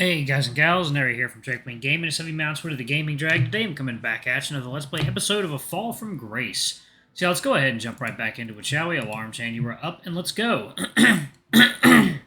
Hey guys and gals, Neri here from Drake Wing Gaming. It's Heavy Mounts to the Gaming Drag. Today I'm coming back at you another Let's Play episode of A Fall from Grace. So let's go ahead and jump right back into it, shall we? Alarm chain, you were up, and let's go. I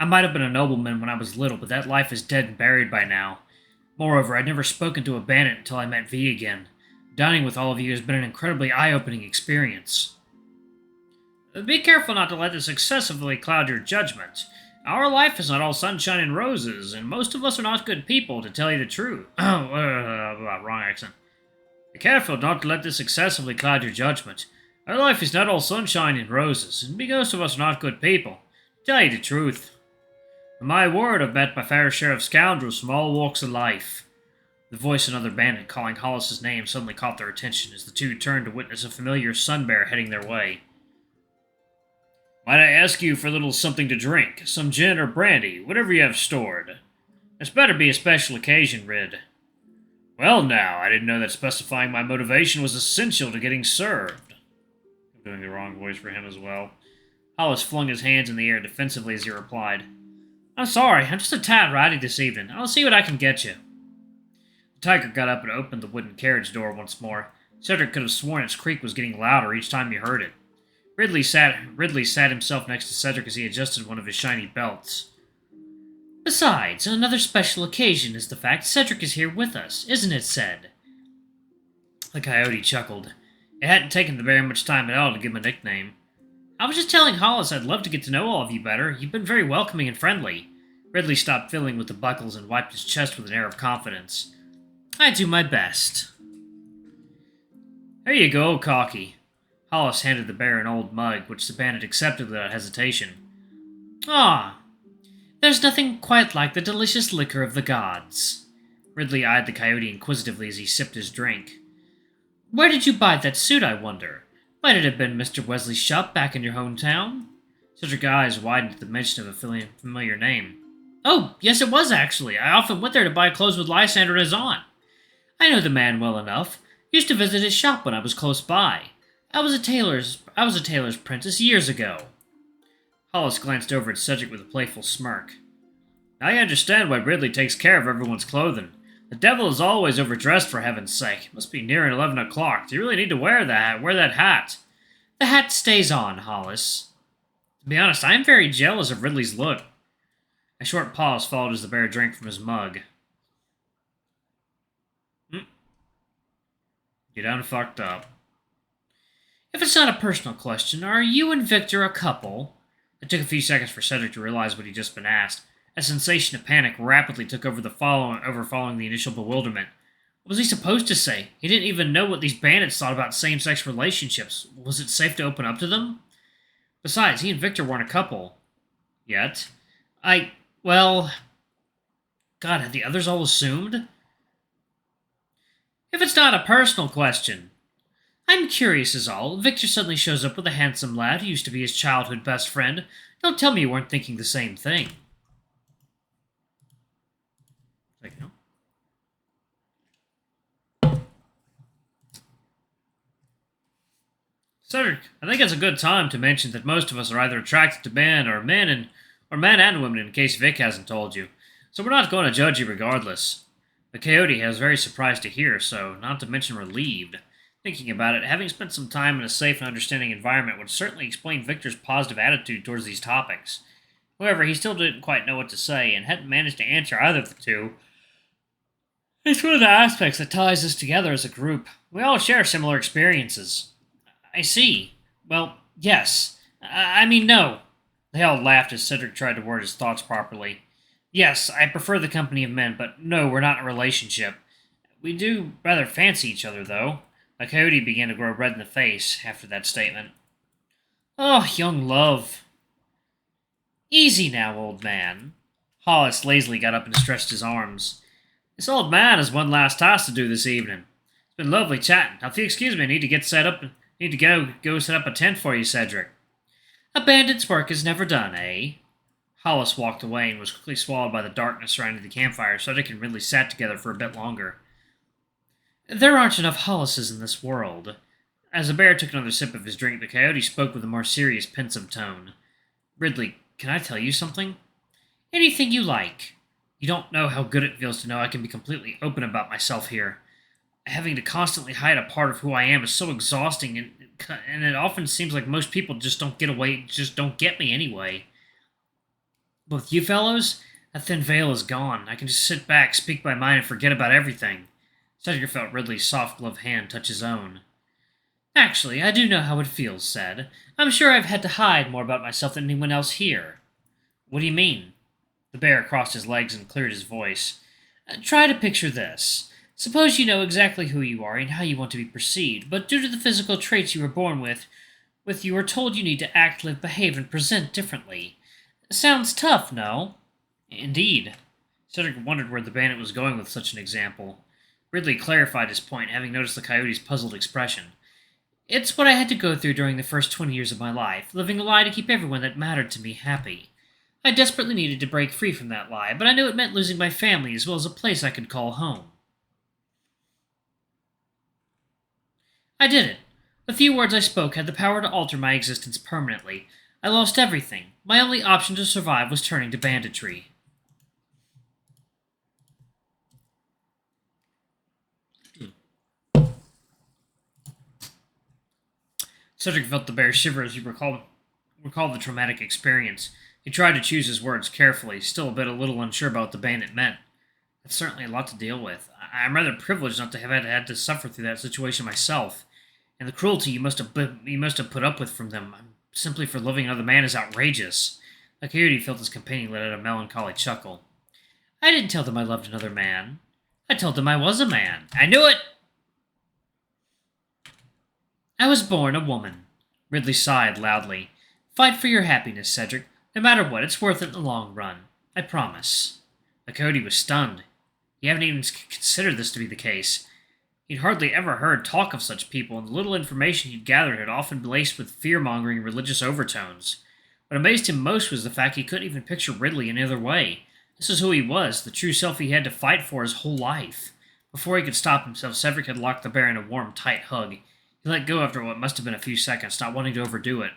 might have been a nobleman when I was little, but that life is dead and buried by now. Moreover, I'd never spoken to a bandit until I met V again. Dining with all of you has been an incredibly eye-opening experience. Be careful not to let this excessively cloud your judgment. Our life is not all sunshine and roses, and most of us are not good people, to tell you the truth. Wrong accent. Be careful not to let this excessively cloud your judgment. Our life is not all sunshine and roses, and most of us are not good people, to tell you the truth. On my word, I've met my fair share of scoundrels from all walks of life. The voice of another bandit calling Hollis's name suddenly caught their attention as the two turned to witness a familiar sun bear heading their way. Might I ask you for a little something to drink? Some gin or brandy, whatever you have stored. This better be a special occasion, Rid. Well now, I didn't know that specifying my motivation was essential to getting served. I'm doing the wrong voice for him as well. Hollis flung his hands in the air defensively as he replied, I'm sorry, I'm just a tad ratty this evening. I'll see what I can get you. The tiger got up and opened the wooden carriage door once more. Cedric could have sworn its creak was getting louder each time he heard it. Ridley sat himself next to Cedric as he adjusted one of his shiny belts. Besides, another special occasion is the fact Cedric is here with us, isn't it, Ced? The coyote chuckled. It hadn't taken very much time at all to give him a nickname. I was just telling Hollis I'd love to get to know all of you better. You've been very welcoming and friendly. Ridley stopped fiddling with the buckles and wiped his chest with an air of confidence. I do my best. There you go, Cocky. Hollis handed the bear an old mug, which the bandit accepted without hesitation. Ah, there's nothing quite like the delicious liquor of the gods. Ridley eyed the coyote inquisitively as he sipped his drink. Where did you buy that suit, I wonder? Might it have been Mr. Wesley's shop back in your hometown? Cedric's eyes widened at the mention of a familiar name. Oh, yes it was, actually. I often went there to buy clothes with Lysander and his aunt. I know the man well enough. Used to visit his shop when I was close by. I was a tailor's apprentice years ago. Hollis glanced over at Cedric with a playful smirk. Now you understand why Ridley takes care of everyone's clothing. The devil is always overdressed, for heaven's sake. It must be nearing 11 o'clock. Do you really need to wear that hat? The hat stays on, Hollis. To be honest, I am very jealous of Ridley's look. A short pause followed as the bear drank from his mug. You done fucked up. If it's not a personal question, are you and Victor a couple? It took a few seconds for Cedric to realize what he'd just been asked. A sensation of panic rapidly took over following the initial bewilderment. What was he supposed to say? He didn't even know what these bandits thought about same-sex relationships. Was it safe to open up to them? Besides, he and Victor weren't a couple. Yet. God, had the others all assumed? If it's not a personal question. I'm curious is all. Victor suddenly shows up with a handsome lad who used to be his childhood best friend. Don't tell me you weren't thinking the same thing. Cedric, I think it's a good time to mention that most of us are either attracted to men and women in case Vic hasn't told you. So we're not going to judge you regardless. The coyote was very surprised to hear so, not to mention relieved. Thinking about it, having spent some time in a safe and understanding environment would certainly explain Victor's positive attitude towards these topics. However, he still didn't quite know what to say, and hadn't managed to answer either of the two. It's one of the aspects that ties us together as a group. We all share similar experiences. I see. Well, yes. I mean, no. They all laughed as Cedric tried to word his thoughts properly. Yes, I prefer the company of men, but no, we're not in a relationship. We do rather fancy each other, though. The coyote began to grow red in the face after that statement. Oh, young love. Easy now, old man. Hollis lazily got up and stretched his arms. This old man has one last task to do this evening. It's been lovely chatting. Now, if you excuse me, I need to get set up. Need to go set up a tent for you, Cedric. A bandit's work is never done, eh? Hollis walked away and was quickly swallowed by the darkness surrounding the campfire. Cedric and Ridley sat together for a bit longer. There aren't enough Hollises in this world. As the bear took another sip of his drink, the coyote spoke with a more serious, pensive tone. Ridley, can I tell you something? Anything you like. You don't know how good it feels to know I can be completely open about myself here. Having to constantly hide a part of who I am is so exhausting, and it often seems like most people just don't get me anyway. But with you fellows, that thin veil is gone. I can just sit back, speak my mind, and forget about everything. Cedric felt Ridley's soft gloved hand touch his own. Actually, I do know how it feels, said. I'm sure I've had to hide more about myself than anyone else here. What do you mean? The bear crossed his legs and cleared his voice. Try to picture this. Suppose you know exactly who you are and how you want to be perceived, but due to the physical traits you were born with you are told you need to act, live, behave, and present differently. Sounds tough, no? Indeed. Cedric wondered where the bandit was going with such an example. Ridley clarified his point, having noticed the coyote's puzzled expression. It's what I had to go through during the first 20 years of my life, living a lie to keep everyone that mattered to me happy. I desperately needed to break free from that lie, but I knew it meant losing my family as well as a place I could call home. I did it. The few words I spoke had the power to alter my existence permanently. I lost everything. My only option to survive was turning to banditry. Cedric felt the bear shiver as he recalled the traumatic experience. He tried to choose his words carefully, still a little unsure about what the bandit meant. That's certainly a lot to deal with. I'm rather privileged not to have had to suffer through that situation myself, and the cruelty you must have put up with from them, simply for loving another man, is outrageous. The coyote felt his companion let out a melancholy chuckle. I didn't tell them I loved another man. I told them I was a man. I knew it! I was born a woman. Ridley sighed loudly. Fight for your happiness, Cedric. No matter what, it's worth it in the long run. I promise. The coyote was stunned. He hadn't even considered this to be the case. He'd hardly ever heard talk of such people, and the little information he'd gathered had often been laced with fear-mongering religious overtones. What amazed him most was the fact he couldn't even picture Ridley any other way. This is who he was, the true self he had to fight for his whole life. Before he could stop himself, Cedric had locked the bear in a warm, tight hug. He let go after what must have been a few seconds, not wanting to overdo it.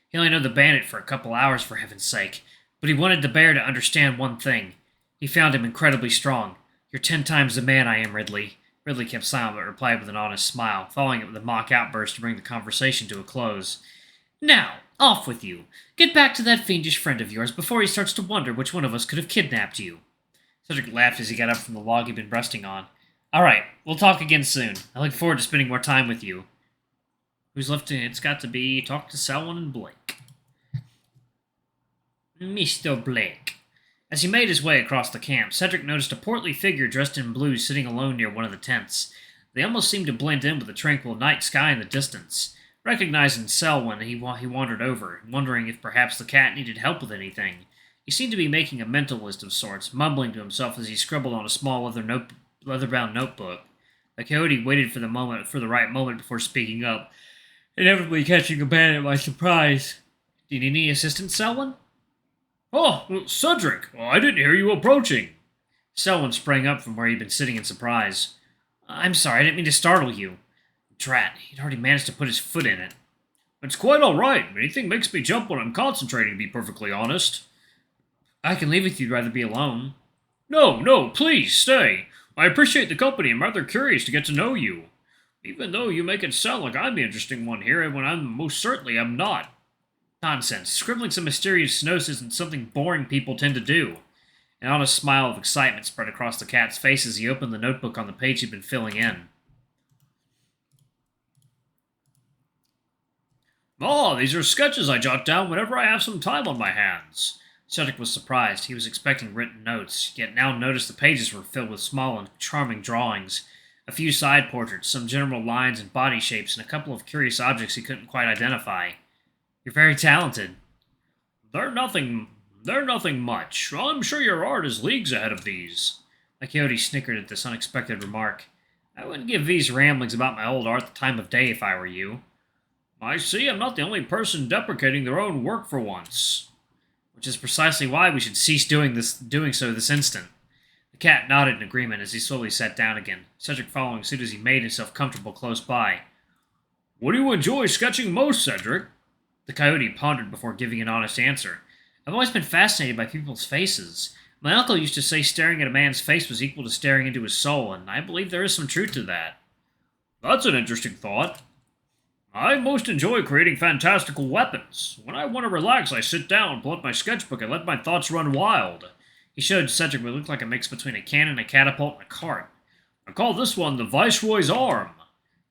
He only knew the bandit for a couple hours, for heaven's sake, but he wanted the bear to understand one thing. He found him incredibly strong. You're 10 times the man I am, Ridley. Ridley kept silent but replied with an honest smile, following it with a mock outburst to bring the conversation to a close. Now, off with you. Get back to that fiendish friend of yours before he starts to wonder which one of us could have kidnapped you. Cedric laughed as he got up from the log he'd been resting on. All right, we'll talk again soon. I look forward to spending more time with you. Who's left? It's got to be talk to Selwyn and Blake. Mr. Blake. As he made his way across the camp, Cedric noticed a portly figure dressed in blue sitting alone near one of the tents. They almost seemed to blend in with the tranquil night sky in the distance. Recognizing Selwyn, he wandered over, wondering if perhaps the cat needed help with anything. He seemed to be making a mental list of sorts, mumbling to himself as he scribbled on a small leather-bound notebook. The coyote waited for the right moment before speaking up, inevitably catching a bandit by surprise. Do you need any assistance, Selwyn? Oh, Cedric! I didn't hear you approaching. Selwyn sprang up from where he'd been sitting in surprise. I'm sorry, I didn't mean to startle you. Drat, he'd already managed to put his foot in it. It's quite all right. Anything makes me jump when I'm concentrating, to be perfectly honest. I can leave if you'd rather be alone. No, please, stay. I appreciate the company. I'm rather curious to get to know you. Even though you make it sound like I'm the interesting one here, when I'm most certainly am not. Nonsense. Scribbling some mysterious notes isn't something boring people tend to do. An honest smile of excitement spread across the cat's face as he opened the notebook on the page he'd been filling in. These are sketches I jot down whenever I have some time on my hands. Cedric was surprised. He was expecting written notes, yet now noticed the pages were filled with small and charming drawings. A few side portraits, some general lines and body shapes, and a couple of curious objects he couldn't quite identify. You're very talented. They're nothing much. I'm sure your art is leagues ahead of these. The coyote snickered at this unexpected remark. I wouldn't give these ramblings about my old art the time of day if I were you. I see I'm not the only person deprecating their own work for once. Which is precisely why we should cease doing so this instant. The cat nodded in agreement as he slowly sat down again, Cedric following suit as he made himself comfortable close by. What do you enjoy sketching most, Cedric? The coyote pondered before giving an honest answer. I've always been fascinated by people's faces. My uncle used to say staring at a man's face was equal to staring into his soul, and I believe there is some truth to that. That's an interesting thought. I most enjoy creating fantastical weapons. When I want to relax, I sit down, pull up my sketchbook, and let my thoughts run wild. He showed Cedric what looked like a mix between a cannon, a catapult, and a cart. I call this one the Viceroy's Arm.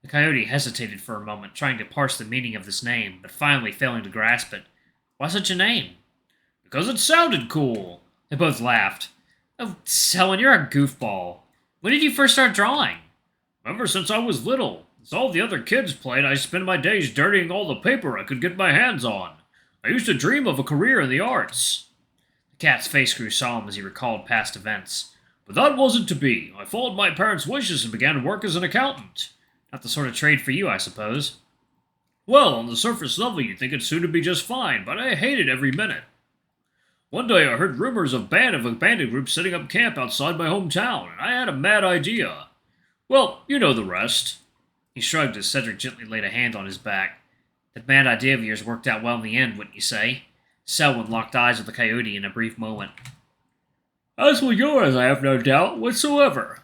The coyote hesitated for a moment, trying to parse the meaning of this name, but finally failing to grasp it. Why such a name? Because it sounded cool. They both laughed. Oh, Selwyn, you're a goofball. When did you first start drawing? Ever since I was little. As all the other kids played, I spent my days dirtying all the paper I could get my hands on. I used to dream of a career in the arts. The cat's face grew solemn as he recalled past events. But that wasn't to be. I followed my parents' wishes and began to work as an accountant. Not the sort of trade for you, I suppose. Well, on the surface level, you'd think it suited me just fine, but I hated every minute. One day I heard rumors of a bandit group setting up camp outside my hometown, and I had a mad idea. Well, you know the rest. He shrugged as Cedric gently laid a hand on his back. That mad idea of yours worked out well in the end, wouldn't you say? Selwyn locked eyes with the coyote in a brief moment. As will yours, I have no doubt whatsoever.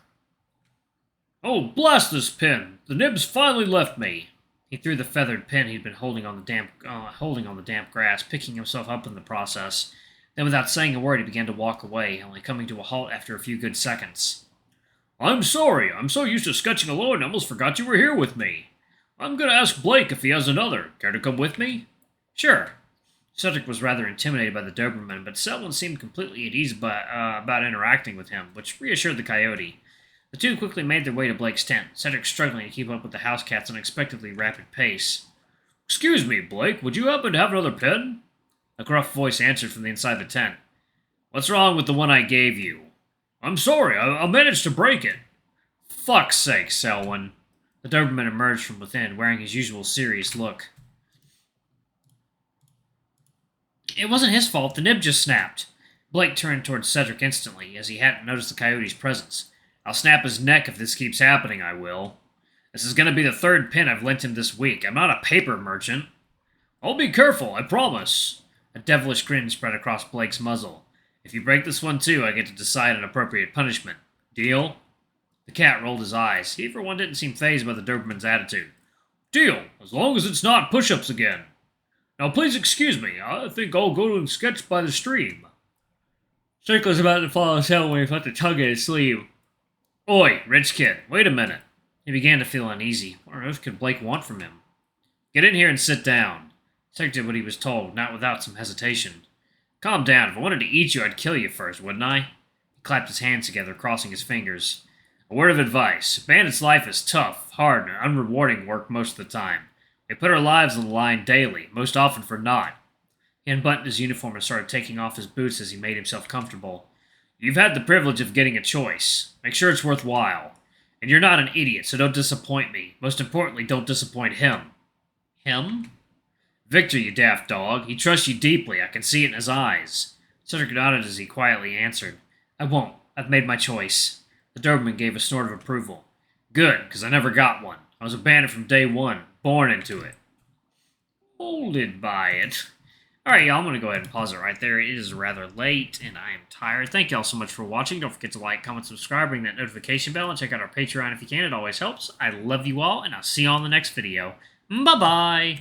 Oh, blast this pen! The nibs finally left me. He threw the feathered pen he'd been holding on the damp grass, picking himself up in the process. Then, without saying a word, he began to walk away, only coming to a halt after a few good seconds. I'm sorry. I'm so used to sketching alone I almost forgot you were here with me. I'm going to ask Blake if he has another. Care to come with me? Sure. Cedric was rather intimidated by the Doberman, but Selwyn seemed completely at ease about interacting with him, which reassured the coyote. The two quickly made their way to Blake's tent, Cedric struggling to keep up with the house cat's unexpectedly rapid pace. Excuse me, Blake, would you happen to have another pen? A gruff voice answered from the inside the tent. What's wrong with the one I gave you? I'm sorry, I managed to break it. Fuck's sake, Selwyn. The Doberman emerged from within, wearing his usual serious look. It wasn't his fault, the nib just snapped. Blake turned towards Cedric instantly, as he hadn't noticed the coyote's presence. I'll snap his neck if this keeps happening, I will. This is going to be the third pin I've lent him this week. I'm not a paper merchant. I'll be careful, I promise. A devilish grin spread across Blake's muzzle. If you break this one too, I get to decide an appropriate punishment. Deal? The cat rolled his eyes. He for one didn't seem fazed by the Doberman's attitude. Deal, as long as it's not push-ups again. Now please excuse me, I think I'll go and sketch by the stream. Cedric was about to follow Selwyn when he felt the tug at his sleeve. Oi, rich kid, wait a minute. He began to feel uneasy. What on earth could Blake want from him? Get in here and sit down. Cedric did what he was told, not without some hesitation. Calm down. If I wanted to eat you, I'd kill you first, wouldn't I? He clapped his hands together, crossing his fingers. A word of advice. A bandit's life is tough, hard, and unrewarding work most of the time. We put our lives on the line daily, most often for naught. He unbuttoned his uniform and started taking off his boots as he made himself comfortable. You've had the privilege of getting a choice. Make sure it's worthwhile. And you're not an idiot, so don't disappoint me. Most importantly, don't disappoint him. Him? Victor, you daft dog. He trusts you deeply. I can see it in his eyes. Cedric nodded as he quietly answered. I won't. I've made my choice. The Doberman gave a snort of approval. Good, because I never got one. I was a bandit from day one. Born into it. Molded by it. Alright, y'all, I'm going to go ahead and pause it right there. It is rather late, and I am tired. Thank y'all so much for watching. Don't forget to like, comment, subscribe, ring that notification bell, and check out our Patreon if you can. It always helps. I love you all, and I'll see you all in the next video. Bye-bye!